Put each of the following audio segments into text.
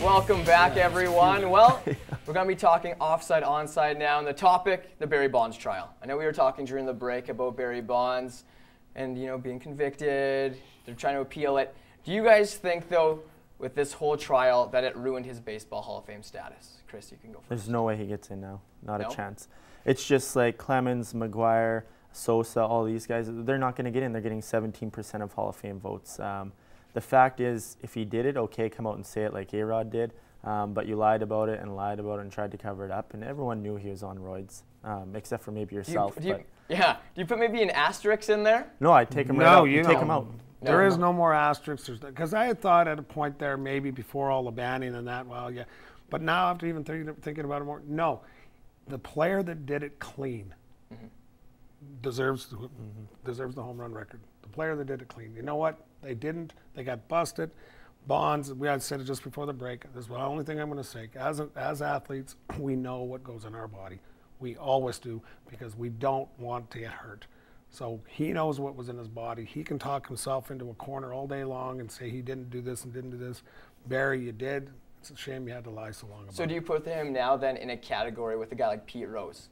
Welcome back, everyone. Well, we're going to be talking offside onside now, and the topic, the Barry Bonds trial. I know we were talking during the break about Barry Bonds and, you know, being convicted. They're trying to appeal it. Do you guys think, though, with this whole trial, that it ruined his Baseball Hall of Fame status? Chris, you can go first. There's no way he gets in now. Not a chance. It's just like Clemens, McGuire, Sosa, all these guys, they're not going to get in. They're getting 17% of Hall of Fame votes. The fact is, if he did it, okay, come out and say it like A-Rod did. But you lied about it and tried to cover it up, and everyone knew he was on roids, except for maybe yourself. Do you put maybe an asterisk in there? No, I'd take him right out. You take him out. There is no more asterisks, because I had thought at a point there, maybe before all the banning and that, well, yeah. But now, after even thinking about it more, no. The player that did it clean deserves the home run record. The player that did it clean. You know what? They didn't. They got busted. Bonds, we had said it just before the break. This is the only thing I'm going to say. As athletes, we know what goes in our body. We always do, because we don't want to get hurt. So he knows what was in his body. He can talk himself into a corner all day long and say he didn't do this and didn't do this. Barry, you did. It's a shame you had to lie so long about it. So do you put him now then in a category with a guy like Pete Rose?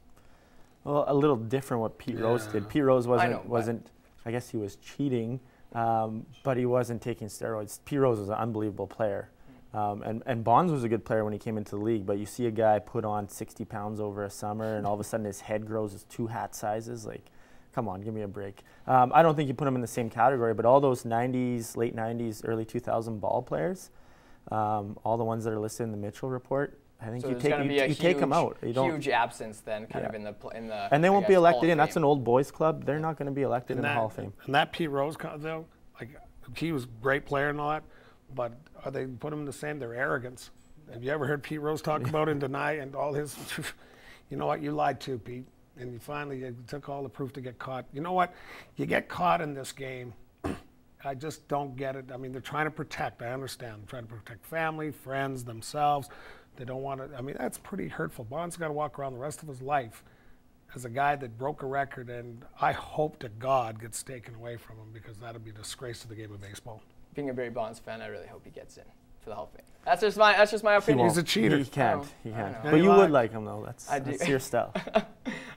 Well, a little different what Pete Rose did. Pete Rose wasn't. I guess he was cheating, but he wasn't taking steroids. Pete Rose was an unbelievable player. And Bonds was a good player when he came into the league, but you see a guy put on 60 pounds over a summer and all of a sudden his head grows as 2 hat sizes. Like, come on, give me a break. I don't think you put him in the same category, but all those 90s, late 90s, early 2000 ball players, all the ones that are listed in the Mitchell report, I think so you take them out. You don't, huge absence then, kind of in the and they won't be elected in. That's an old boys club. They're not going to be elected in the Hall of Fame. And that Pete Rose, though, like, he was a great player and all that, but they put him in the same. Their arrogance. Have you ever heard Pete Rose talk about and deny and all his? You know what? You lied too, Pete. And you took all the proof to get caught. You know what? You get caught in this game. I just don't get it. I mean, they're trying to protect. I understand. They're trying to protect family, friends, themselves. They don't want to. I mean, that's pretty hurtful. Bond's got to walk around the rest of his life as a guy that broke a record, and I hope to God gets taken away from him, because that would be a disgrace to the game of baseball. Being a Barry Bonds fan, I really hope he gets in for the Hall of Fame. That's just my opinion. He's a cheater. He can't. But you would like him, though. That's your style.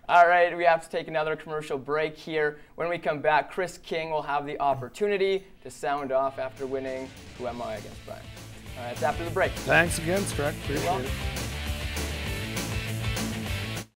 All right, we have to take another commercial break here. When we come back, Chris King will have the opportunity to sound off after winning Who Am I against Brian. All right, it's after the break. Thanks again, Struck. Appreciate it.